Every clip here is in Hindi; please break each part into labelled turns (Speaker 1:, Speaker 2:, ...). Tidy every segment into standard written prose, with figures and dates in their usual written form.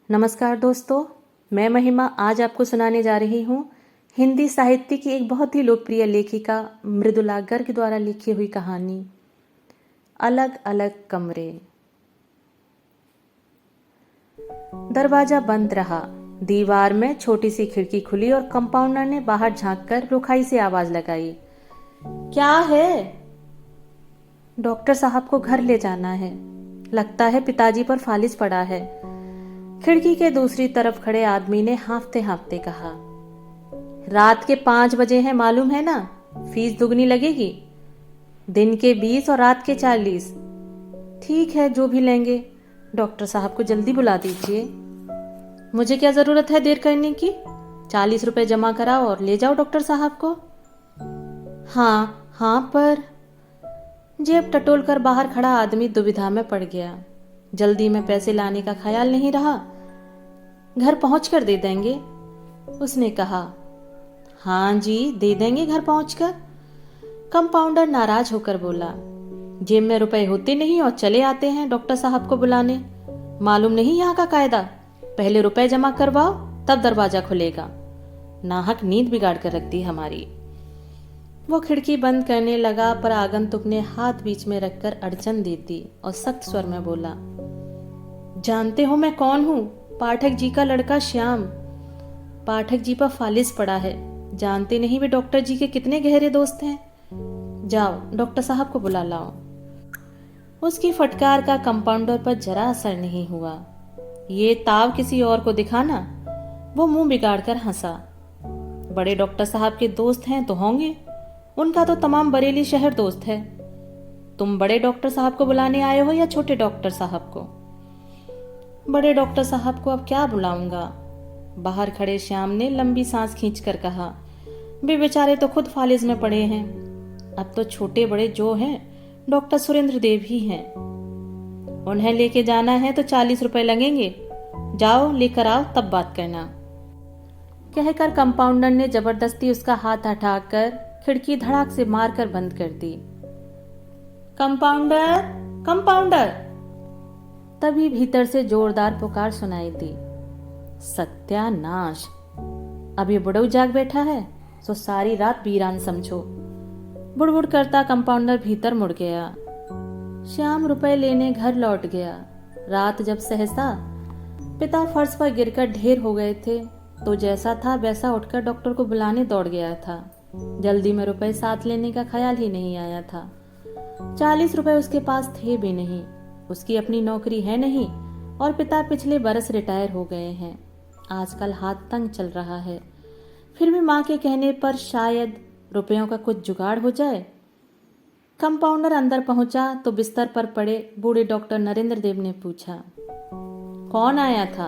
Speaker 1: नमस्कार दोस्तों, मैं महिमा आज आपको सुनाने जा रही हूँ हिंदी साहित्य की एक बहुत ही लोकप्रिय लेखिका मृदुला गर्ग द्वारा लिखी हुई कहानी अलग अलग कमरे। दरवाजा बंद रहा। दीवार में छोटी सी खिड़की खुली और कंपाउंडर ने बाहर झांककर रुखाई से आवाज लगाई, क्या है? डॉक्टर साहब को घर ले जाना है। लगता है पिताजी पर फालिज पड़ा है। खिड़की के दूसरी तरफ खड़े आदमी ने हाँफते हाँफते कहा, रात के 5 बजे हैं, मालूम है ना? फीस दुगनी लगेगी। दिन के 20 और रात के 40। ठीक है, जो भी लेंगे। डॉक्टर साहब को जल्दी बुला दीजिए। मुझे क्या जरूरत है देर करने की? 40 रुपए जमा कराओ और ले जाओ डॉक्टर साहब को। हाँ हाँ, पर जेब टटोल कर बाहर खड़ा आदमी दुविधा में पड़ गया। जल्दी में पैसे लाने का ख्याल नहीं रहा। घर पहुंचकर दे देंगे, उसने कहा। हाँ जी, दे देंगे घर पहुंचकर। कंपाउंडर नाराज होकर बोला, जेब में रुपए होते नहीं और चले आते हैं डॉक्टर साहब को बुलाने। मालूम नहीं यहाँ का कायदा, पहले रुपए जमा करवाओ तब दरवाजा खुलेगा। नाहक नींद बिगाड़ कर रख दी हमारी। वो खिड़की बंद करने लगा, पर आगंतुक ने हाथ बीच में रखकर अड़चन दे दी और सख्त स्वर में बोला, जानते हो मैं कौन हूं? पाठक जी का लड़का श्याम। पाठक जी पर फालिज पड़ा है। जानते नहीं वे डॉक्टर जी के कितने गहरे दोस्त हैं। जाओ डॉक्टर साहब को बुला लाओ। उसकी फटकार का कंपाउंडर पर जरा असर नहीं हुआ। ये ताव किसी और को दिखाना। वो मुंह बिगाड़कर हंसा। बड़े डॉक्टर साहब के दोस्त हैं तो होंगे, उनका तो तमाम बरेली शहर दोस्त है। तुम बड़े डॉक्टर साहब को बुलाने आए हो या छोटे डॉक्टर साहब को? बड़े डॉक्टर साहब को अब क्या बुलाऊंगा? बाहर खड़े श्याम ने लंबी सांस खींचकर कहा, वे बेचारे तो खुद फालिज में पड़े हैं। अब तो छोटे बड़े जो हैं डॉक्टर सुरेंद्र देव ही हैं। उन्हें लेके जाना है तो 40 रुपए लगेंगे। जाओ लेकर आओ, तब बात करना। कहकर कंपाउंडर ने जबरदस्ती उसका हाथ हटाकर खिड़की धड़ाक से मारकर बंद कर दी। Compounder, compounder! तभी भीतर से जोरदार पुकार सुनाई दी। सत्यानाश! अब ये बुढ़ऊ जाग बैठा है तो सारी रात वीरान समझो। बुड़बुड़ करता कंपाउंडर भीतर मुड़ गया। श्याम रुपए लेने घर लौट गया। रात जब सहसा पिता फर्श पर गिरकर ढेर हो गए थे तो जैसा था वैसा उठकर डॉक्टर को बुलाने दौड़ गया था। जल्दी में रुपए साथ लेने का ख्याल ही नहीं आया था। 40 रुपए उसके पास थे भी नहीं। उसकी अपनी नौकरी है नहीं और पिता पिछले बरस रिटायर हो गए हैं। आजकल हाथ तंग चल रहा है। फिर भी माँ के कहने पर शायद रुपयों का कुछ जुगाड़ हो जाए। कंपाउंडर अंदर पहुंचा तो बिस्तर पर पड़े बूढ़े डॉक्टर नरेंद्र देव ने पूछा, कौन आया था?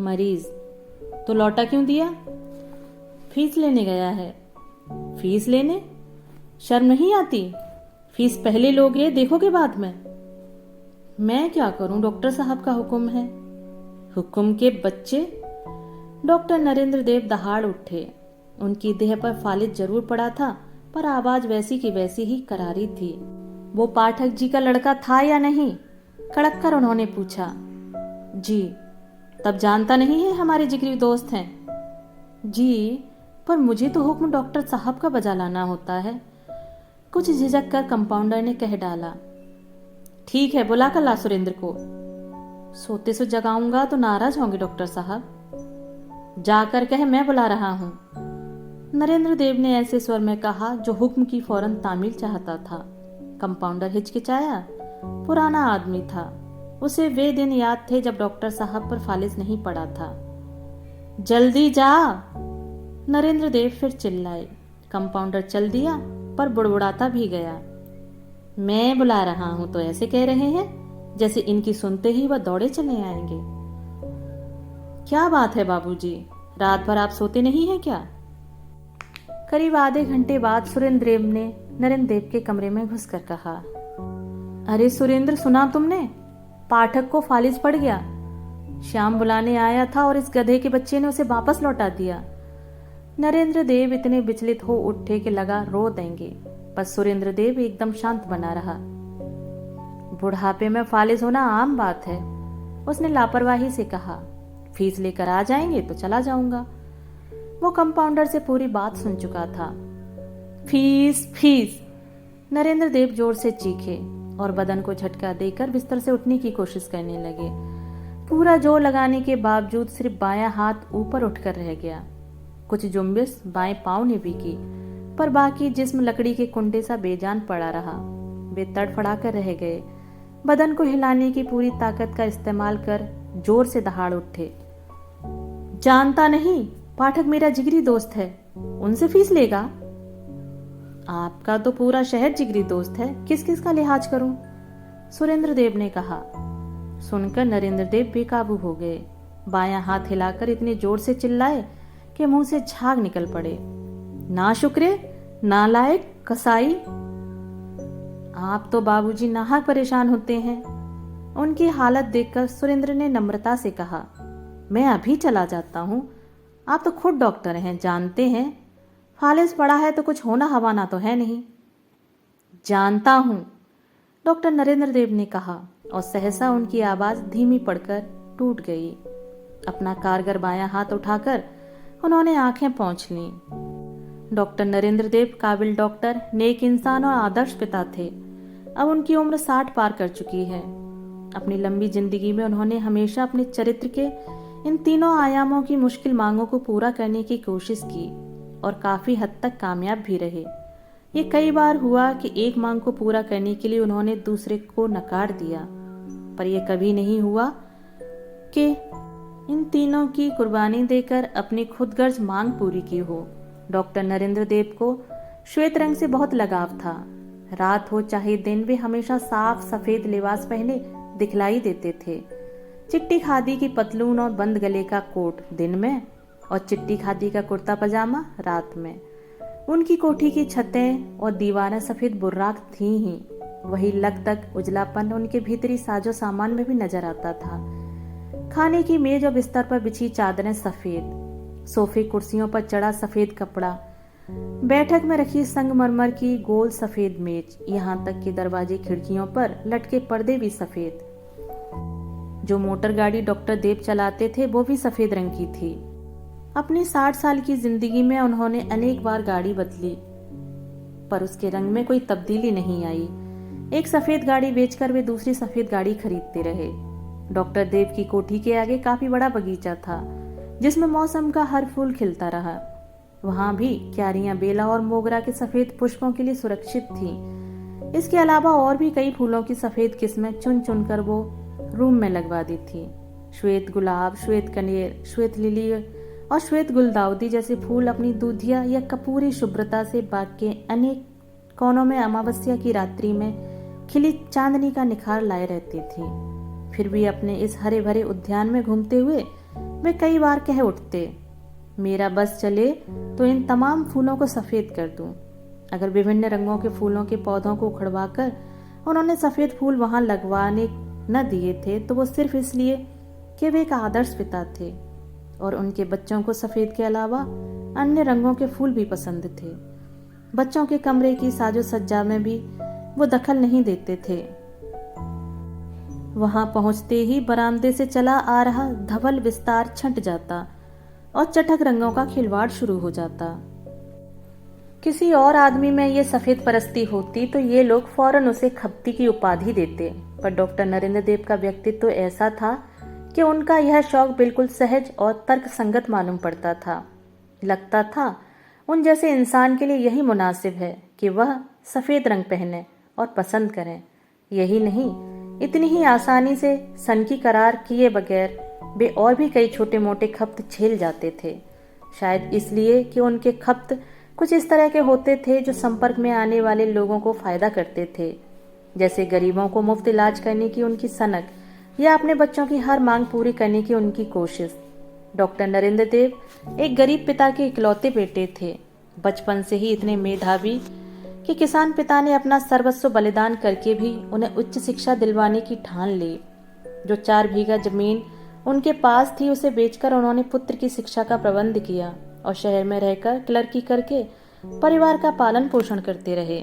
Speaker 1: मरीज। तो लौटा क्यों दिया? फीस लेने गया है। फीस लेने? शर्म नहीं आती? फीस पहले लोगे, देखोगे बाद में। मैं क्या करूं, डॉक्टर साहब का हुक्म है। हुक्म के बच्चे! डॉक्टर नरेंद्र देव दहाड़ उठे। उनकी देह पर फालिज जरूर पड़ा था, पर आवाज वैसी की वैसी ही करारी थी। वो पाठक जी का लड़का था या नहीं? कड़क कर उन्होंने पूछा। जी। तब जानता नहीं है हमारे जिगरी दोस्त हैं? जी, पर मुझे तो हुक्म डॉक्टर साहब का बजा लाना होता है। कुछ झिझक कर कंपाउंडर ने कह डाला, ठीक है, बुला कर ला सुरेंद्र को। सोते से जगाऊंगा तो नाराज होंगे डॉक्टर साहब। जाकर कह मैं बुला रहा हूं। नरेंद्र देव ने ऐसे स्वर में कहा जो हुक्म की फौरन तामील चाहता था। कंपाउंडर हिचकिचाया। पुराना आदमी था। उसे वे दिन याद थे जब डॉक्टर साहब पर फालिज नहीं पड़ा था। जल्दी जा! नरेंद्र देव फिर चिल्लाए। कंपाउंडर चल दिया, पर बुड़बुड़ाता भी गया। मैं बुला रहा हूं तो ऐसे कह रहे हैं जैसे इनकी सुनते ही वह दौड़े चले आएंगे। क्या बात है बाबूजी, रात भर आप सोते नहीं हैं क्या? करीब आधे घंटे बाद सुरेंद्र देव ने नरेंद्र देव के कमरे में घुसकर कहा, अरे सुरेंद्र, सुना तुमने? पाठक को फालिज पड़ गया। श्याम बुलाने आया था और इस गधे के बच्चे ने उसे वापस लौटा दिया। नरेंद्र देव इतने विचलित हो उठे कि लगा रो देंगे, पर सुरेंद्र देव एकदम शांत बना रहा। बुढ़ापे में फालिज होना आम बात है। उसने लापरवाही से कहा, फीस लेकर आ जाएंगे तो चला जाऊंगा। वो कंपाउंडर से पूरी बात सुन चुका था। फीस फीस, नरेंद्र देव जोर से चीखे और बदन को झटका देकर बिस्तर से उठने की कोशिश करने लगे। पूरा जोर लगाने के बावजूद सिर्फ बायां हाथ ऊपर उठकर रह गया। कुछ जुम्बिश बाएं पांव ने भी की, पर बाकी जिस्म लकड़ी के कुंडे सा बेजान पड़ा रहा। वे तड़फड़ा कर रह गए। बदन को हिलाने की पूरी ताकत का इस्तेमाल कर जोर से दहाड़ उठे। जानता नहीं, पाठक मेरा जिगरी दोस्त है, उनसे फीस लेगा? आपका तो पूरा शहर जिगरी दोस्त है, किस किस का लिहाज करूं? सुरेंद्र देव ने कहा। सुनकर नरेंद्र देव बेकाबू हो गए। बायां हाथ हिलाकर इतने जोर से चिल्लाए कि मुंह से झाग निकल पड़े। ना शुक्रे, नालायक, कसाई, आप तो बाबूजी नाहक परेशान होते हैं। उनकी हालत देखकर सुरेंद्र ने नम्रता से कहा, मैं अभी चला जाता हूं, आप तो खुद डॉक्टर हैं, जानते हैं। फालिस पड़ा है तो कुछ होना हवाना तो है नहीं। जानता हूं, डॉक्टर नरेंद्र देव ने कहा और सहसा उनकी आवाज धीमी पड़कर टूट गई। अपना कारगर बायां हाथ उठाकर उन्होंने आंखें पोंछ लीं। डॉक्टर नरेंद्र देव काबिल डॉक्टर, नेक इंसान और आदर्श पिता थे। अब उनकी उम्र 60 पार कर चुकी है। अपनी लंबी जिंदगी में उन्होंने हमेशा अपने चरित्र के इन तीनों आयामों की मुश्किल मांगों को पूरा करने की कोशिश की और काफी हद तक कामयाब भी रहे। ये कई बार हुआ कि एक मांग को पूरा करने के लिए उन्होंने दूसरे को नकार दिया, पर यह कभी नहीं हुआ कि इन तीनों की कुर्बानी देकर अपनी खुदगर्ज मांग पूरी की हो। डॉक्टर नरेंद्र देव को श्वेत रंग से बहुत लगाव था। रात हो चाहे दिन, वे हमेशा साफ सफेद लिबास पहने दिखलाई देते थे। चिट्टी खादी की पतलून और बंद गले का कोट दिन में और चिट्टी खादी का कुर्ता पजामा रात में। उनकी कोठी की छतें और दीवारें सफेद बुर्राक थी ही, वही लग तक उजलापन उनके भीतरी साजो सामान में भी नजर आता था। खाने की मेज और बिस्तर पर बिछी चादरें सफेद, सोफे कुर्सियों पर चढ़ा सफेद कपड़ा, बैठक में रखी संगमरमर की गोल सफेद मेज, यहाँ तक कि दरवाजे खिड़कियों पर लटके पर्दे भी सफेद। जो मोटर गाड़ी डॉक्टर देव चलाते थे वो भी सफेद रंग की थी। अपनी 60 साल की जिंदगी में उन्होंने अनेक बार गाड़ी बदली, पर उसके रंग में कोई तब्दीली नहीं आई। एक सफेद गाड़ी बेचकर वे दूसरी सफेद गाड़ी खरीदते रहे। डॉक्टर देव की कोठी के आगे काफी बड़ा बगीचा था, जिसमें मौसम का हर फूल खिलता रहा। वहां भी क्यारियां बेला और मोगरा के सफेद पुष्पों के लिए सुरक्षित थीं। इसके अलावा और भी कई फूलों की सफेद किस्में चुन चुन कर वो रूम में लगवा दी थी। श्वेत गुलाब, श्वेत कनेर, श्वेत लिली और श्वेत गुलदाउदी जैसे फूल अपनी दूधिया या कपूरी शुभ्रता से बाग के अनेक कोनों में अमावस्या की रात्रि में खिली चांदनी का निखार लाए रहती थी। फिर भी अपने इस हरे भरे उद्यान में घूमते हुए वे कई बार कह उठते, मेरा बस चले तो इन तमाम फूलों को सफेद कर दूं। अगर विभिन्न रंगों के फूलों के पौधों को उखड़वाकर उन्होंने सफेद फूल वहां लगवाने न दिए थे तो वो सिर्फ इसलिए कि वे एक आदर्श पिता थे और उनके बच्चों को सफेद के अलावा अन्य रंगों के फूल भी पसंद थे। बच्चों के कमरे की साजो सज्जा में भी वो दखल नहीं देते थे। वहां पहुंचते ही बरामदे से चला आ रहा धवल विस्तार छंट जाता और चटक रंगों का खिलवाड़ शुरू हो जाता। किसी और आदमी में ये सफेद परस्ती होती तो ये लोग फौरन उसे खपती की उपाधि देते, पर डॉक्टर नरेंद्र देव का व्यक्तित्व ऐसा था कि उनका यह शौक बिल्कुल सहज और तर्क संगत मालूम पड़ता था। लगता था उन जैसे इंसान के लिए यही मुनासिब है कि वह सफेद रंग पहने और पसंद करें। यही नहीं, इतनी ही आसानी से सनकी करार किए बगैर वे और भी कई छोटे मोटे खप्त झेल जाते थे। शायद इसलिए कि उनके खप्त कुछ इस तरह के होते थे जो संपर्क में आने वाले लोगों को फायदा करते थे, जैसे गरीबों को मुफ्त इलाज करने की उनकी सनक या अपने बच्चों की हर मांग पूरी करने की उनकी कोशिश। डॉक्टर नरेंद्र देव एक गरीब पिता के इकलौते बेटे थे। बचपन से ही इतने मेधावी कि किसान पिता ने अपना सर्वस्व बलिदान करके भी उन्हें उच्च शिक्षा दिलवाने की ठान ली। जो 4 बीघा जमीन उनके पास थी उसे बेचकर उन्होंने पुत्र की शिक्षा का प्रबंध किया और शहर में रहकर क्लर्की करके परिवार का पालन पोषण करते रहे।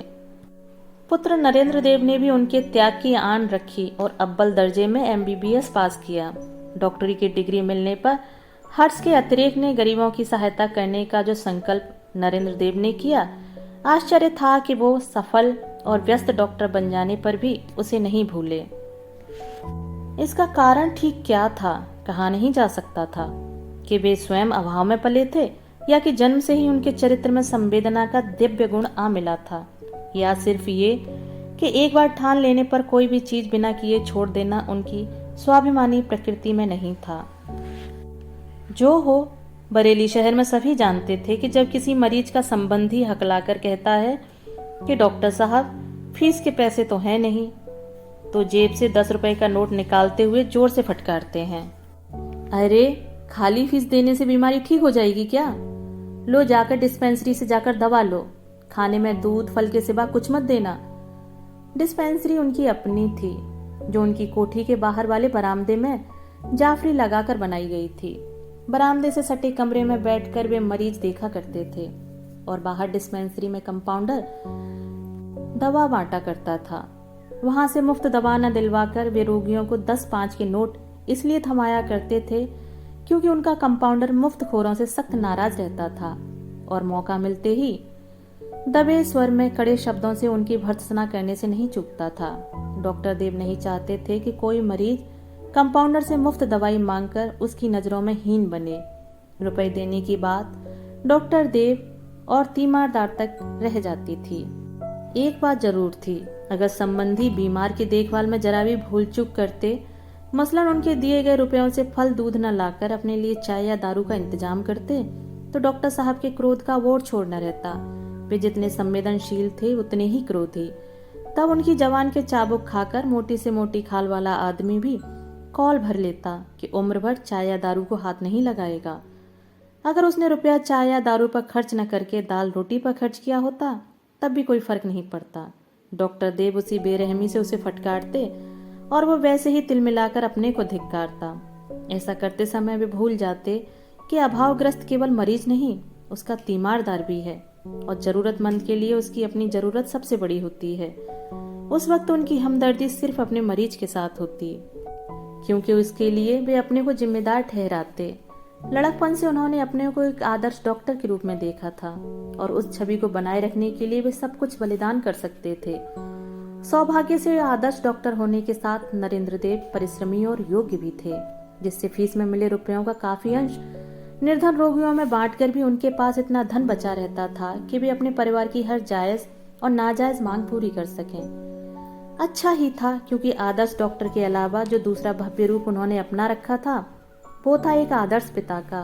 Speaker 1: पुत्र नरेंद्र देव ने भी उनके त्याग की आन रखी और अव्वल दर्जे में MBBS पास किया। डॉक्टरी की डिग्री मिलने पर हर्ष के अतिरेक ने गरीबों की सहायता करने का जो संकल्प नरेंद्र देव ने किया, आश्चर्य था कि वो सफल और व्यस्त डॉक्टर बन जाने पर भी उसे नहीं भूले। इसका कारण ठीक क्या था, कहा नहीं जा सकता था कि वे स्वयं अभाव में पले थे या कि जन्म से ही उनके चरित्र में संवेदना का दिव्य गुण आ मिला था, या सिर्फ ये कि एक बार ठान लेने पर कोई भी चीज बिना किए छोड़ देना उनकी स्वाभिमानी प्रकृति में नहीं था। जो हो, बरेली शहर में सभी जानते थे कि जब किसी मरीज का संबंधी हकलाकर कहता है कि डॉक्टर साहब फीस के पैसे तो हैं नहीं, तो जेब से 10 रुपए का नोट निकालते हुए जोर से फटकारते हैं। अरे, खाली फीस देने से बीमारी ठीक हो जाएगी क्या? लो जाकर डिस्पेंसरी से जाकर दवा लो, खाने में दूध फल के सिवा कुछ मत देना। डिस्पेंसरी उनकी अपनी थी, जो उनकी कोठी के बाहर वाले बरामदे में जाफरी लगाकर बनाई गई थी। बरामदे से सटे कमरे में बैठकर वे मरीज देखा करते थे और बाहर डिस्पेंसरी में कंपाउंडर दवा बांटा करता था। वहां से मुफ्त दवा न दिलवाकर वे रोगियों को 10-5 के नोट इसलिए थमाया करते थे क्योंकि उनका कंपाउंडर मुफ्त खोरों से सख्त नाराज रहता था और मौका मिलते ही दबे स्वर में कड़े शब्दों से उनकी भर्त्सना करने से नहीं चूकता था। डॉक्टर देव नहीं चाहते थे कि कोई मरीज कंपाउंडर से मुफ्त दवाई मांगकर उसकी नजरों में हीन बने। रुपए देने की बात डॉक्टर देव और तीमारदार तक रह जाती थी। एक बात जरूर थी, अगर संबंधी बीमार की देखभाल में जरा भी भूल चूक करते, मसलन उनके दिए गए रुपयों से फल दूध न लाकर अपने लिए चाय या दारू का इंतजाम करते, तो डॉक्टर साहब के क्रोध का वोर छोड़ न रहता। वे जितने संवेदनशील थे उतने ही क्रोधी। तब उनकी जवान के चाबुक खाकर मोटी से मोटी खाल वाला आदमी भी कौल भर लेता कि उम्र भर चाय या दारू को हाथ नहीं लगाएगा। अगर उसने रुपया चाय या दारू पर खर्च न करके दाल रोटी पर खर्च किया होता, तब भी कोई फर्क नहीं पड़ता। डॉक्टर देव उसी बेरहमी से उसे फटकारते और वो वैसे ही तिलमिलाकर अपने को धिक्कारता। ऐसा करते समय वे भूल जाते कि अभावग्रस्त केवल मरीज नहीं, उसका तीमारदार भी है और जरूरतमंद के लिए उसकी अपनी जरूरत सबसे बड़ी होती है। उस वक्त उनकी हमदर्दी सिर्फ अपने मरीज के साथ होती, क्योंकि उसके लिए वे अपने को जिम्मेदार ठहराते। लड़कपन से उन्होंने अपने को एक आदर्श डॉक्टर के रूप में देखा था और उस छवि को बनाए रखने के लिए वे सब कुछ बलिदान कर सकते थे। सौभाग्य से आदर्श डॉक्टर होने के साथ नरेंद्र देव परिश्रमी और योग्य भी थे, जिससे फीस में मिले रुपयों का काफी अंश निर्धन रोगियों में बांटकर भी उनके पास इतना धन बचा रहता था कि वे अपने परिवार की हर जायज और नाजायज मांग पूरी कर सकें। अच्छा ही था, क्योंकि आदर्श डॉक्टर के अलावा जो दूसरा भव्य रूप उन्होंने अपना रखा था वो था एक आदर्श पिता का।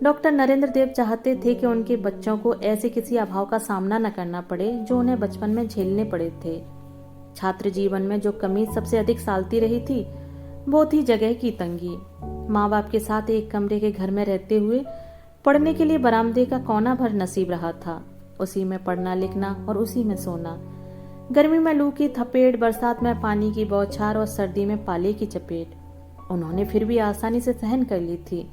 Speaker 1: डॉक्टर नरेंद्र देव चाहते थे कि उनके बच्चों को ऐसे किसी अभाव का सामना न करना पड़े जो उन्हें बचपन में झेलने पड़े थे। छात्र जीवन में जो कमी सबसे अधिक सालती रही थी वो थी जगह की तंगी। माँ बाप के साथ एक कमरे के घर में रहते हुए पढ़ने के लिए बरामदे का कोना भर नसीब रहा था। उसी में पढ़ना लिखना और उसी में सोना। गर्मी में लू की थपेड़, बरसात में पानी की बौछार और सर्दी में पाले की चपेट उन्होंने फिर भी आसानी से सहन कर ली थी।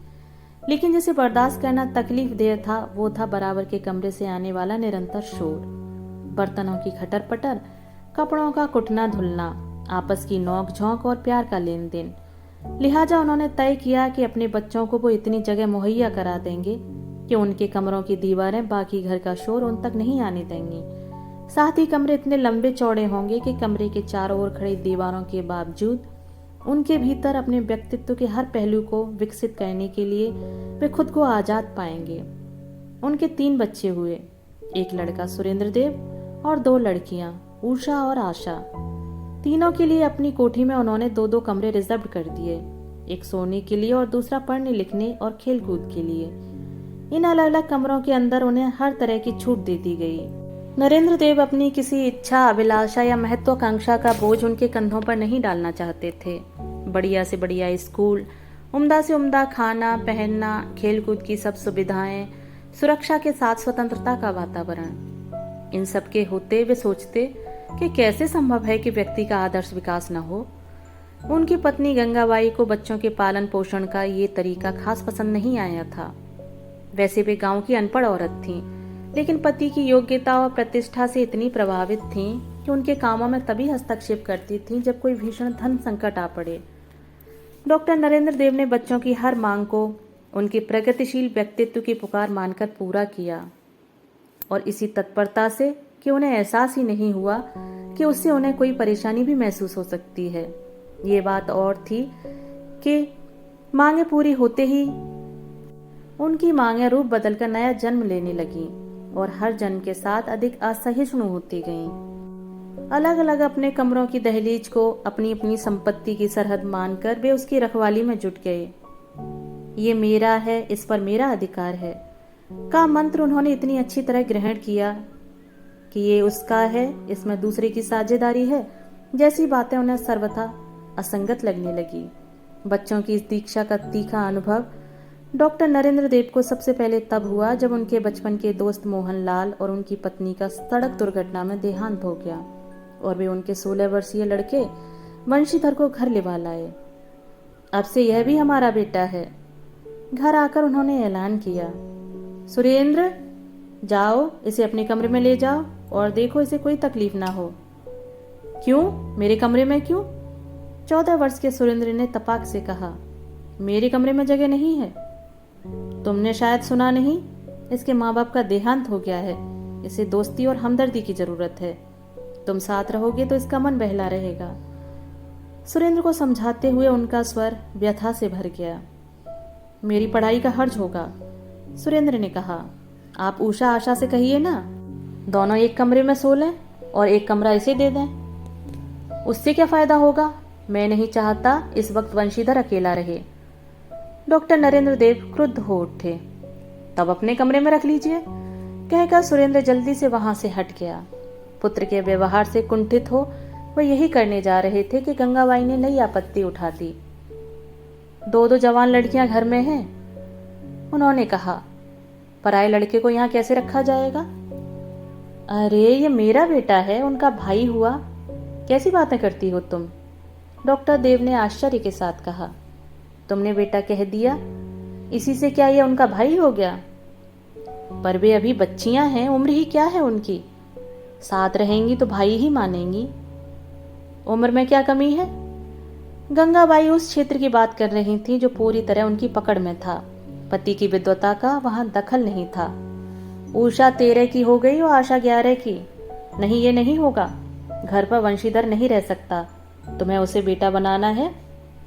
Speaker 1: लेकिन जिसे बर्दाश्त करना तकलीफ देह था वो था बराबर के कमरे से आने वाला निरंतर शोर, बर्तनों की खटर पटर, कपड़ों का कुटना धुलना, आपस की नोक झोंक और प्यार का लेन देन। लिहाजा उन्होंने तय किया कि अपने बच्चों को वो इतनी जगह मुहैया करा देंगे कि उनके कमरों की दीवारें बाकी घर का शोर उन तक नहीं आने देंगी। साथ ही कमरे इतने लंबे चौड़े होंगे कि कमरे के चारों ओर खड़ी दीवारों के बावजूद उनके भीतर अपने व्यक्तित्व के हर पहलू को विकसित करने के लिए वे खुद को आजाद पाएंगे। उनके 3 बच्चे हुए, एक लड़का सुरेंद्र देव और 2 लड़कियां उषा और आशा। तीनों के लिए अपनी कोठी में उन्होंने 2-2 कमरे रिजर्व कर दिए, एक सोने के लिए और दूसरा पढ़ने लिखने और खेल कूद के लिए। इन अलग अलग कमरों के अंदर उन्हें हर तरह की छूट दे दी गई। नरेंद्र देव अपनी किसी इच्छा, अभिलाषा या महत्वाकांक्षा का बोझ उनके कंधों पर नहीं डालना चाहते थे। बढ़िया से बढ़िया स्कूल, उम्दा से उम्दा खाना पहनना, खेलकूद की सब सुविधाएं, सुरक्षा के साथ स्वतंत्रता का वातावरण, इन सब के होते वे सोचते कि कैसे संभव है कि व्यक्ति का आदर्श विकास न हो। उनकी पत्नी गंगाबाई को बच्चों के पालन पोषण का ये तरीका खास पसंद नहीं आया था। वैसे वे गांव की अनपढ़ औरत थीं, लेकिन पति की योग्यता और प्रतिष्ठा से इतनी प्रभावित थीं कि उनके कामों में तभी हस्तक्षेप करती थीं जब कोई भीषण धन संकट आ पड़े। डॉक्टर नरेंद्र देव ने बच्चों की हर मांग को उनके प्रगतिशील व्यक्तित्व की पुकार मानकर पूरा किया, और इसी तत्परता से कि उन्हें एहसास ही नहीं हुआ कि उससे उन्हें कोई परेशानी भी महसूस हो सकती है। ये बात और थी कि मांगें पूरी होते ही उनकी मांगें रूप बदलकर नया जन्म लेने लगीं और हर जन्म के साथ अधिक असहिष्णु होती गईं। अलग अलग अपने कमरों की दहलीज को अपनी अपनी संपत्ति की सरहद मानकर वे उसकी रखवाली में जुट गए। ये मेरा है, इस पर मेरा अधिकार है का मंत्र उन्होंने इतनी अच्छी तरह ग्रहण किया कि ये उसका है, इसमें दूसरे की साझेदारी है जैसी बातें उन्हें सर्वथा असंगत लगने लगी। बच्चों की इस दीक्षा का तीखा अनुभव डॉक्टर नरेंद्र देव को सबसे पहले तब हुआ जब उनके बचपन के दोस्त मोहनलाल और उनकी पत्नी का सड़क दुर्घटना में देहांत हो गया और वे उनके 16 वर्षीय लड़के वंशीधर को घर लिवा लाए। अब से यह भी हमारा बेटा है। घर आकर उन्होंने ऐलान किया, सुरेंद्र जाओ, इसे अपने कमरे में ले जाओ और देखो इसे कोई तकलीफ ना हो। क्यों? मेरे कमरे में क्यों? 14 वर्ष के सुरेंद्र ने तपाक से कहा, मेरे कमरे में जगह नहीं है। तुमने शायद सुना नहीं, इसके माँ बाप का देहांत हो गया है। इसे दोस्ती और हमदर्दी की जरूरत है। तुम साथ रहोगे तो इसका मन बहला रहेगा। सुरेंद्र को समझाते हुए उनका स्वर व्यथा से भर गया। मेरी पढ़ाई का हर्ज होगा, सुरेंद्र ने कहा। आप उषा आशा से कहिए ना, दोनों एक कमरे में सो लें और एक कमरा इसे दे दें। उससे क्या फायदा होगा? मैं नहीं चाहता इस वक्त वंशीधर अकेला रहे। डॉक्टर नरेंद्र देव क्रुद्ध हो उठे। तब अपने कमरे में रख लीजिए, कहकर सुरेंद्र जल्दी से वहां से हट गया। पुत्र के व्यवहार से कुंठित हो वह यही करने जा रहे थे कि गंगाबाई ने नई आपत्ति उठा दी। दो जवान लड़कियां घर में हैं, उन्होंने कहा। पराये लड़के को यहाँ कैसे रखा जाएगा? अरे ये मेरा बेटा है, उनका भाई हुआ। कैसी बातें करती हो तुम? डॉक्टर देव ने आश्चर्य के साथ कहा। तुमने बेटा कह दिया, इसी से क्या यह उनका भाई हो गया? पर वे अभी बच्चियां हैं, उम्र ही क्या है उनकी। साथ रहेंगी तो भाई ही मानेंगी। उम्र में क्या कमी है? गंगाबाई उस क्षेत्र की बात कर रही थी जो पूरी तरह उनकी पकड़ में था। पति की विद्वता का वहां दखल नहीं था। उषा 13 की हो गई और आशा 11 की। नहीं, ये नहीं होगा। घर पर वंशीधर नहीं रह सकता। तुम्हें उसे बेटा बनाना है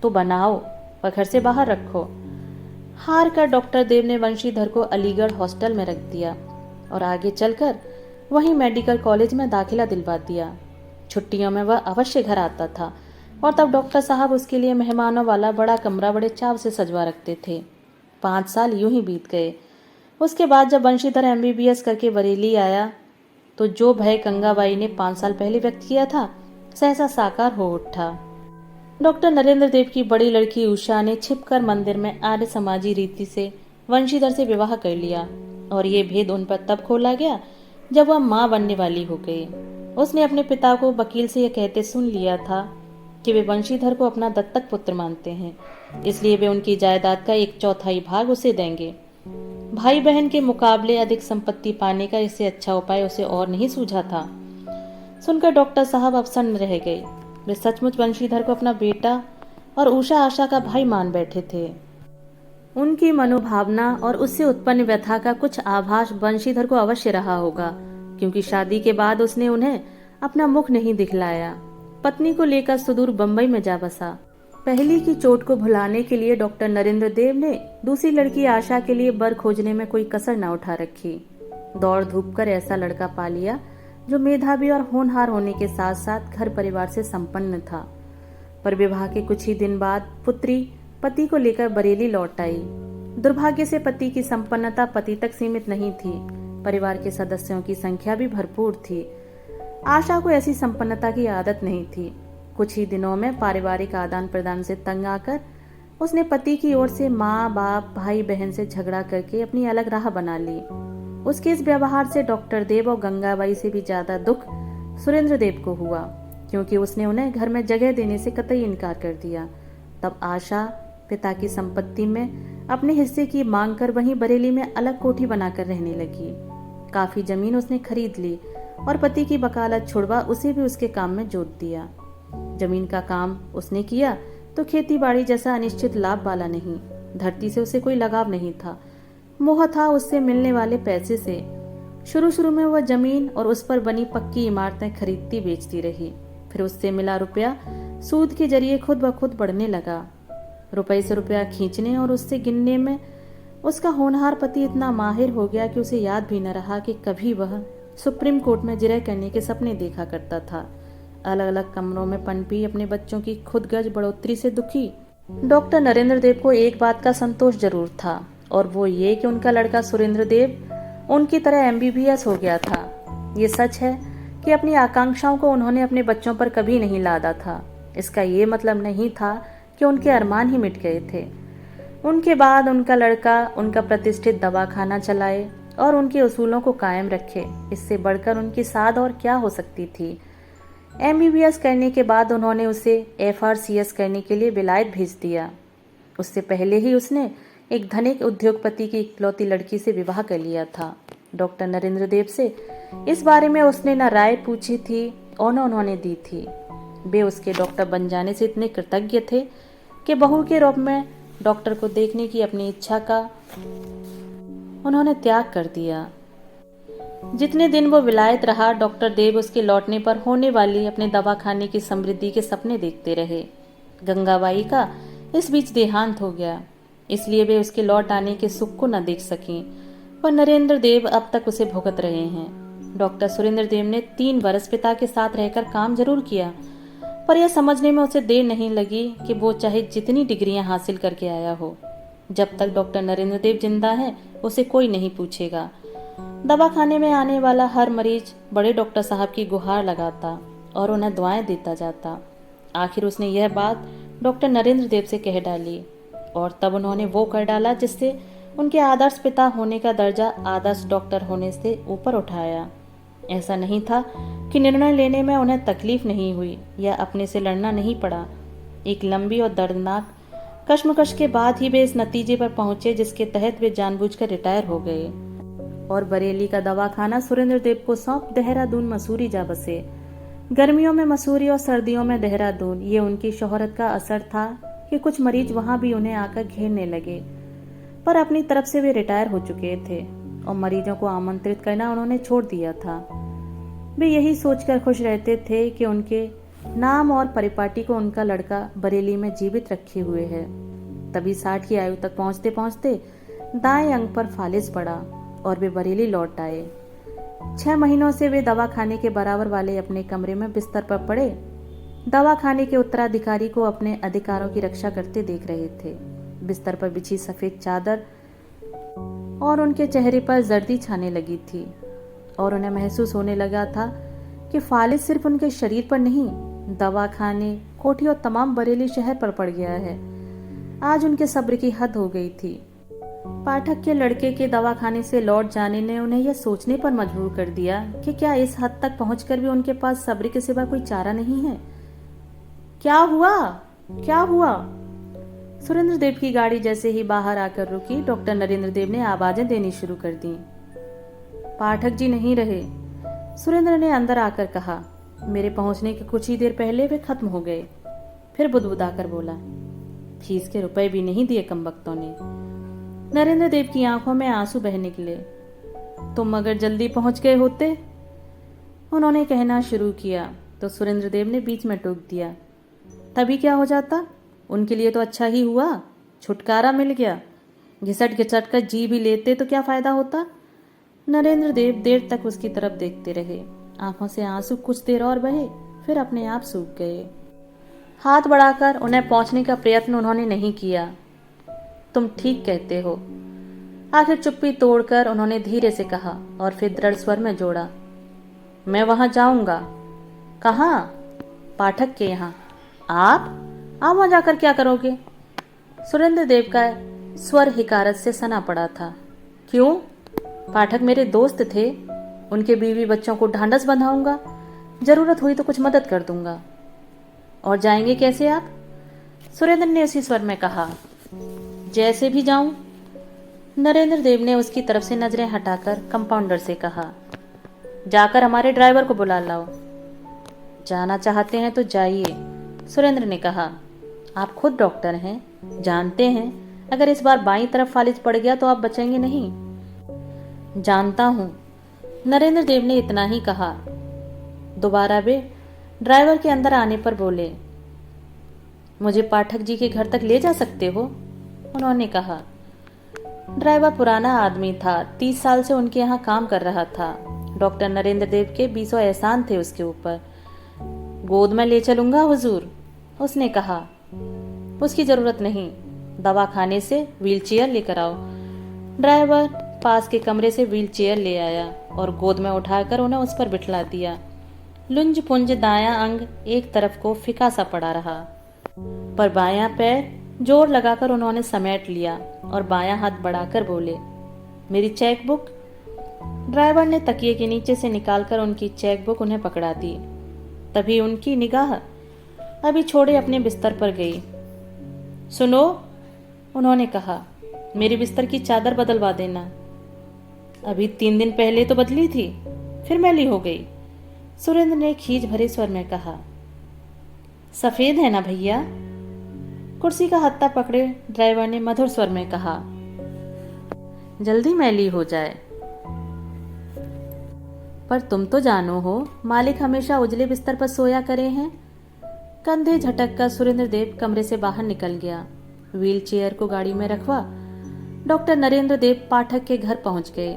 Speaker 1: तो बनाओ, पर घर से बाहर रखो। हार कर डॉक्टर देव ने वंशीधर को अलीगढ़ हॉस्टल में रख दिया और आगे चलकर वहीं मेडिकल कॉलेज में दाखिला दिलवा दिया। छुट्टियों में वह अवश्य घर आता था और तब डॉक्टर साहब उसके लिए मेहमानों वाला बड़ा कमरा बड़े चाव से सजवा रखते थे। 5 साल यूं ही बीत गए। उसके बाद जब वंशीधर MBBS करके बरेली आया तो जो भय गंगाबाई ने 5 साल पहले व्यक्त किया था सहसा साकार हो उठा। डॉक्टर नरेंद्र देव की बड़ी लड़की उषा ने छिपकर मंदिर में आर्य समाजी रीति से वंशीधर से विवाह कर लिया और ये भेद उन पर तब खोला गया जब वह मां बनने वाली हो गई। उसने अपने पिता को वकील से यह कहते सुन लिया था कि वे वंशीधर को अपना दत्तक पुत्र मानते हैं, इसलिए वे उनकी जायदाद का 1/4 भाग उसे देंगे। भाई बहन के मुकाबले अधिक संपत्ति पाने का इससे अच्छा उपाय उसे और नहीं सूझा था। सुनकर डॉक्टर साहब अवसन्न रह गए। वे सचमुच वंशीधर को अपना बेटा और उषा आशा का भाई मान बैठे थे। उनकी मनोभावना और उससे उत्पन्न व्यथा का कुछ आभास वंशीधर को अवश्य रहा होगा, क्योंकि शादी के बाद उसने उन्हें अपना मुख नहीं दिखलाया। पत्नी को लेकर सुदूर बंबई में जा बसा। पहली की चोट को भुलाने के लिए डॉक्टर नरेंद्र देव ने दूसरी लड़की आशा के लिए बर खोजने में कोई कसर न उठा रखी। दौड़ धूप कर ऐसा लड़का पा लिया जो मेधावी और होनहार होने के साथ साथ घर परिवार से संपन्न था। पर विवाह के कुछ ही दिन बाद पुत्री पति को लेकर बरेली लौट आई। दुर्भाग्य से पति की संपन्नता पति तक सीमित नहीं थी, परिवार के सदस्यों की संख्या भी भरपूर थी। आशा को ऐसी संपन्नता की आदत नहीं थी। कुछ ही दिनों में पारिवारिक आदान प्रदान से तंग आकर उसने पति की ओर से माँ बाप भाई बहन से झगड़ा करके अपनी अलग राह बना ली। उसके इस व्यवहार से डॉक्टर देव और गंगाबाई से भी ज्यादा दुख सुरेंद्र देव को हुआ, क्योंकि उसने उन्हें घर में जगह देने से कतई इनकार कर दिया। तब आशा पिता की संपत्ति में अपने हिस्से की मांग कर वहीं बरेली में अलग कोठी बनाकर रहने लगी। काफी जमीन उसने खरीद ली और पति की वकालत छुड़वा उसे भी उसके काम में जोत दिया। जमीन का काम उसने किया तो खेती बाड़ी जैसा अनिश्चित लाभ वाला नहीं। धरती से उसे कोई लगाव नहीं था, मोह था उससे मिलने वाले पैसे से। शुरू शुरू में वह जमीन और उस पर बनी पक्की इमारतें खरीदती बेचती रही। फिर उससे मिला रुपया सूद के जरिए खुद ब खुद बढ़ने लगा। रुपए से रुपया खींचने और उससे गिनने में उसका होनहार पति इतना माहिर हो गया कि उसे याद भी न रहा कि कभी वह सुप्रीम कोर्ट में जिरह करने के सपने देखा करता था। अलग अलग कमरों में पनपी अपने बच्चों की खुदगर्ज बढ़ोतरी से दुखी डॉक्टर नरेंद्र देव को एक बात का संतोष जरूर था, और वो ये कि उनका लड़का सुरेंद्र देव उनकी तरह MBBS हो गया था। ये सच है कि अपनी आकांक्षाओं को उन्होंने अपने बच्चों पर कभी नहीं लादा था। इसका ये मतलब नहीं था कि उनके अरमान ही मिट गए थे। उनके बाद उनका लड़का उनका प्रतिष्ठित दवाखाना चलाए और उनके उसूलों को कायम रखे, इससे बढ़कर उनकी साध और क्या हो सकती थी। MBBS करने के बाद उन्होंने उसे FRCS करने के लिए विलायत भेज दिया। उससे पहले ही उसने एक धनिक उद्योगपति की इकलौती लड़की से विवाह कर लिया था। डॉक्टर नरेंद्र देव से इस बारे में उसने न राय पूछी थी और न उन्होंने दी थी। वे उसके डॉक्टर बन जाने से इतने कृतज्ञ थे कि बहू के रूप में डॉक्टर को देखने की अपनी इच्छा का उन्होंने त्याग कर दिया। जितने दिन वो विलायत रहा, डॉक्टर देव उसके लौटने पर होने वाली अपने दवाखाने की समृद्धि के सपने देखते रहे। गंगाबाई का इस बीच देहांत हो गया, इसलिए वे उसके लौट आने के सुख को न देख सकें, पर नरेंद्र देव अब तक उसे भुगत रहे हैं। डॉक्टर सुरेंद्र देव ने 3 वर्ष पिता के साथ रहकर काम जरूर किया, पर यह समझने में उसे देर नहीं लगी कि वो चाहे जितनी डिग्रियां हासिल करके आया हो, जब तक डॉक्टर नरेंद्र देव जिंदा है उसे कोई नहीं पूछेगा। दवाखाने में आने वाला हर मरीज बड़े डॉक्टर साहब की गुहार लगाता और उन्हें दुआएं देता जाता। आखिर उसने यह बात डॉक्टर नरेंद्र देव से कह डाली, और तब उन्होंने वो कर डाला जिससे उनके आदर्श पिता होने का दर्जा आदर्श डॉक्टर होने से ऊपर उठाया। ऐसा नहीं था कि निर्णय लेने में उन्हें तकलीफ नहीं हुई या अपने से लड़ना नहीं पड़ा। एक लंबी और दर्दनाक कश्मकश के बाद ही वे इस नतीजे पर पहुंचे जिसके तहत वे जानबूझकर रिटायर हो गए और बरेली का दवाखाना सुरेंद्र देव को सौंप देहरादून मसूरी जा बसे। गर्मियों में मसूरी और सर्दियों में देहरादून, ये उनकी शोहरत का असर था कि कुछ मरीज वहां भी उन्हें आकर घेरने लगे, पर अपनी तरफ से वे रिटायर हो चुके थे और मरीजों को आमंत्रित करना उन्होंने छोड़ दिया था। वे यही सोचकर खुश रहते थे कि उनके नाम और परिपाटी को उनका लड़का बरेली में जीवित रखे हुए है। तभी 60 की आयु तक पहुंचते पहुंचते दाएं अंग पर फालिज पड़ा और वे बरेली लौट आए। 6 महीनों से वे दवाखाने के बराबर वाले अपने कमरे में बिस्तर पर पड़े दवाखाने के उत्तराधिकारी को अपने अधिकारों की रक्षा करते देख रहे थे। बिस्तर पर बिछी सफेद चादर और उनके चेहरे पर जर्दी छाने लगी थी और उन्हें महसूस होने लगा था कि फालिज सिर्फ उनके शरीर पर नहीं, दवाखाने, कोठी और तमाम बरेली शहर पर पड़ गया है। आज उनके सब्र की हद हो गई थी। पाठक के लड़के के दवाखाने से लौट जाने ने उन्हें यह सोचने पर मजबूर कर दिया कि क्या इस हद तक पहुंचकर भी उनके पास सब्र के सिवा कोई चारा नहीं है। क्या हुआ, क्या हुआ? सुरेंद्र देव की गाड़ी जैसे ही बाहर आकर रुकी, डॉक्टर नरेंद्र देव ने आवाजें देनी शुरू कर दी। पाठक जी नहीं रहे, सुरेंद्र ने अंदर आकर कहा। मेरे पहुंचने के कुछ ही देर पहले वे खत्म हो गए। फिर बुदबुदाकर बोला, फीस के रुपए भी नहीं दिए कमबख्तों ने। नरेंद्र देव की आंखों में आंसू बहने निकले। तुम अगर जल्दी पहुंच गए होते, उन्होंने कहना शुरू किया तो सुरेंद्र देव ने बीच में टोक दिया। तभी क्या हो जाता? उनके लिए तो अच्छा ही हुआ, छुटकारा मिल गया। घिसट घिसट कर जी भी लेते तो क्या फायदा होता? नरेंद्र देव देर तक उसकी तरफ देखते रहे। आंखों से आंसू कुछ देर और बहे, फिर अपने आप सूख गए। हाथ बढ़ाकर उन्हें पहुंचने का प्रयत्न उन्होंने नहीं किया। तुम ठीक कहते हो। आखिर चुप्पी तोड़कर उन्होंने धीरे से कहा और फिर दृढ़ स्वर में जोड़ा, मैं वहां जाऊंगा। कहाँ? पाठक के यहाँ। आप वहां जाकर क्या करोगे? सुरेंद्र देव का स्वर हिकारत से सना पड़ा था। क्यों? पाठक मेरे दोस्त थे, उनके बीवी बच्चों को ढांढस बंधाऊंगा, जरूरत हुई तो कुछ मदद कर दूंगा। और जाएंगे कैसे आप? सुरेंद्र ने उसी स्वर में कहा। जैसे भी जाऊं। नरेंद्र देव ने उसकी तरफ से नजरें हटाकर कंपाउंडर से कहा, जाकर हमारे ड्राइवर को बुला लाओ। जाना चाहते हैं तो जाइए, सुरेंद्र ने कहा। आप खुद डॉक्टर हैं, जानते हैं अगर इस बार बाईं तरफ फालिज पड़ गया तो आप बचेंगे नहीं। जानता हूं, नरेंद्र देव ने इतना ही कहा। दोबारा वे ड्राइवर के अंदर आने पर बोले, मुझे पाठक जी के घर तक ले जा सकते हो? उन्होंने कहा। ड्राइवर पुराना आदमी था, 30 साल से उनके यहाँ काम कर रहा था। डॉक्टर नरेंद्र देव के 20 एहसान थे उसके ऊपर। गोद में ले चलूंगा हुजूर, उसने कहा। उसकी जरूरत नहीं, दवाखाने से व्हीलचेयर लेकर आओ। ड्राइवर पास के कमरे से व्हीलचेयर ले आया और गोद में उठाकर उन्हें उस पर बिठला दिया। लुंज पुंज दायां अंग एक तरफ को फिका सा पड़ा रहा, पर बायां पैर जोर लगाकर उन्होंने समेट लिया और बायां हाथ बढ़ाकर बोले, मेरी चेक बुक। ड्राइवर ने तकिए के नीचे से निकालकर उनकी चेक बुक उन्हें पकड़ा दी। तभी उनकी निगाह अभी छोड़े अपने बिस्तर पर गई। सुनो, उन्होंने कहा, मेरी बिस्तर की चादर बदलवा देना। अभी 3 दिन पहले तो बदली थी, फिर मैली हो गई, सुरेंद्र ने खींच भरे स्वर में कहा। सफेद है ना भैया? कुर्सी का हत्था पकड़े ड्राइवर ने मधुर स्वर में कहा। जल्दी मैली हो जाए। पर तुम तो जानो हो, मालिक हमेशा उजले बिस्तर पर सोया करे हैं। कंधे झटक कर सुरेंद्र देव कमरे से बाहर निकल गया। व्हील चेयर को गाड़ी में रखवा डॉक्टर नरेंद्र देव पाठक के घर पहुंच गए।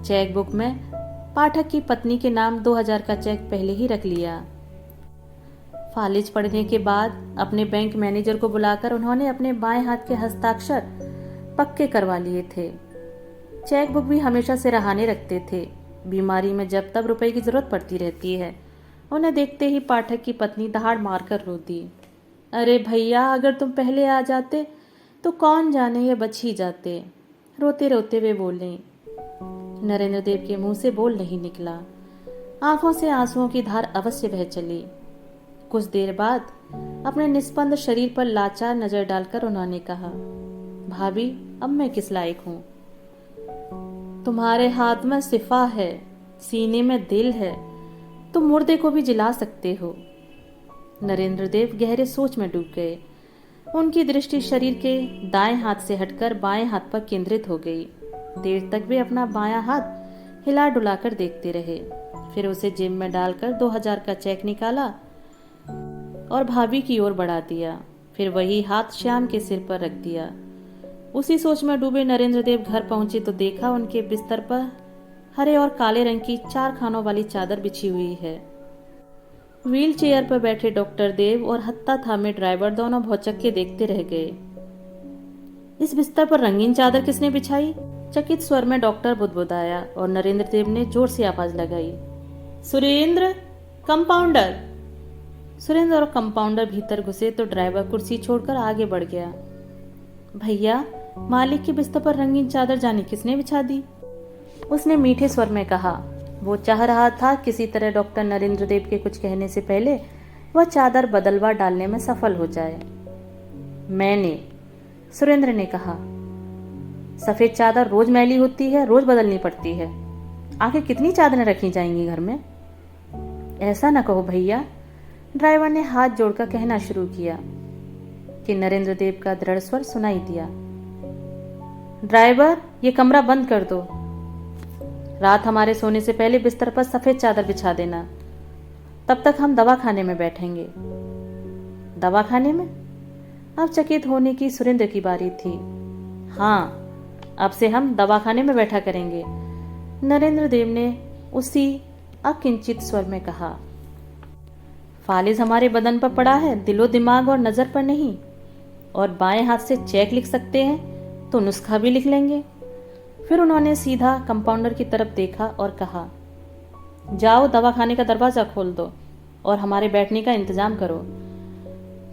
Speaker 1: चेक बुक में पाठक की पत्नी के नाम 2000 का चेक पहले ही रख लिया। फालिज पड़ने के बाद अपने बैंक मैनेजर को बुलाकर उन्होंने अपने बाएं हाथ के हस्ताक्षर पक्के करवा लिए थे। चेक बुक भी हमेशा से रहाने रखते थे। बीमारी में जब तब रुपए की जरूरत पड़ती रहती है। उन्हें देखते ही पाठक की पत्नी दहाड़ मारकर रो दी। अरे भैया, अगर तुम पहले आ जाते तो कौन जाने ये बच ही जाते। रोते रोते वे बोले। नरेंद्र देव के मुंह से बोल नहीं निकला। आंखों से आंसुओं की धार अवश्य बह चली। कुछ देर बाद अपने निस्पंद शरीर पर लाचार नजर डालकर उन्होंने कहा, भाभी, अब मैं किस लायक हूं? तुम्हारे हाथ में सिफा है, सीने में दिल है, तुम मुर्दे को भी जिला सकते हो। नरेंद्र देव गहरे सोच में डूब गए। उनकी दृष्टि शरीर के दाएं हाथ से हटकर बाएं हाथ पर केंद्रित हो गई। देर तक वे अपना बायां हाथ हिला डुलाकर देखते रहे। फिर उसे जेब में डालकर 2000 का चेक निकाला और भाभी की ओर बढ़ा दिया। फिर वही हाथ श्याम के सिर पर रख दिया। उसी सोच में डूबे नरेंद्र देव घर पहुंचे तो देखा उनके बिस्तर पर हरे और काले रंग की 4 खानों वाली चादर बिछी हुई है। व्हील चेयर पर बैठे डॉक्टर देव और हत्था थामे ड्राइवर दोनों भौचक के देखते रह गए। इस बिस्तर पर रंगीन चादर किसने बिछाई? चकित स्वर में डॉक्टर बुदबुदाया और नरेंद्र देव ने जोर से आवाज लगाई, सुरेंद्र, कंपाउंडर। सुरेंद्र और कंपाउंडर भीतर घुसे तो ड्राइवर कुर्सी छोड़कर आगे बढ़ गया। भैया, मालिक के बिस्तर पर रंगीन चादर जाने किसने बिछा दी? उसने मीठे स्वर में कहा। वो चाह रहा था किसी तरह डॉक्टर नरेंद्र देव के कुछ कहने से पहले वह चादर बदलवा डालने में सफल हो जाए। मैंने, सुरेंद्र ने कहा। सफेद चादर रोज मैली होती है, रोज बदलनी पड़ती है। आखिर कितनी चादरें रखी जाएंगी घर में? ऐसा न कहो भैया, ड्राइवर ने हाथ जोड़कर कहना शुरू किया कि नरेंद्र देव का दृढ़ स्वर सुनाई दिया। ड्राइवर, ये कमरा बंद कर दो। रात हमारे सोने से पहले बिस्तर पर सफेद चादर बिछा देना। तब तक हम दवाखाने में बैठेंगे। दवाखाने में? अब चकित होने की सुरेंद्र की बारी थी। हाँ, अब से हम दवाखाने में बैठा करेंगे, नरेंद्र देव ने उसी अकिंचित स्वर में कहा। फालिज हमारे बदन पर पड़ा है, दिलो दिमाग और नजर पर नहीं। और बाएं हाथ से चेक लिख सकते हैं तो नुस्खा भी लिख लेंगे। फिर उन्होंने सीधा कंपाउंडर की तरफ देखा और कहा, जाओ दवाखाने का दरवाजा खोल दो और हमारे बैठने का इंतजाम करो।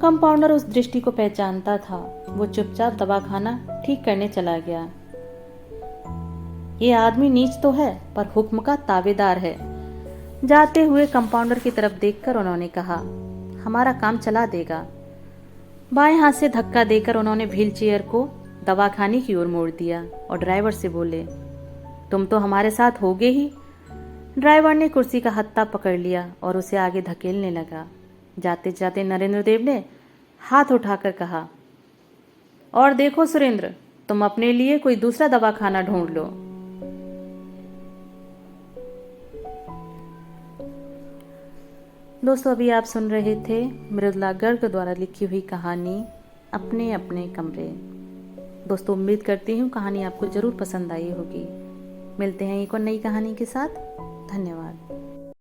Speaker 1: कंपाउंडर उस दृष्टि को पहचानता था। वो चुपचाप दवाखाना ठीक करने चला गया। ये आदमी नीच तो है पर हुक्म का ताबेदार है। जाते हुए कंपाउंडर की तरफ देखकर उन्होंने कहा, हमारा काम चला देगा। बाएं हाथ से धक्का देकर उन्होंने व्हील चेयर को दवाखाने की ओर मोड़ दिया और ड्राइवर से बोले, तुम तो हमारे साथ होगे ही। ड्राइवर ने कुर्सी का हत्था पकड़ लिया और उसे आगे धकेलने लगा। जाते जाते नरेंद्र देव ने हाथ उठाकर कहा, और देखो सुरेंद्र, तुम अपने लिए कोई दूसरा दवाखाना ढूंढ लो। दोस्तों, अभी आप सुन रहे थे मृदुला गर्ग द्वारा लिखी हुई कहानी अपने अपने कमरे। दोस्तों, उम्मीद करती हूँ कहानी आपको ज़रूर पसंद आई होगी। मिलते हैं एक और नई कहानी के साथ। धन्यवाद।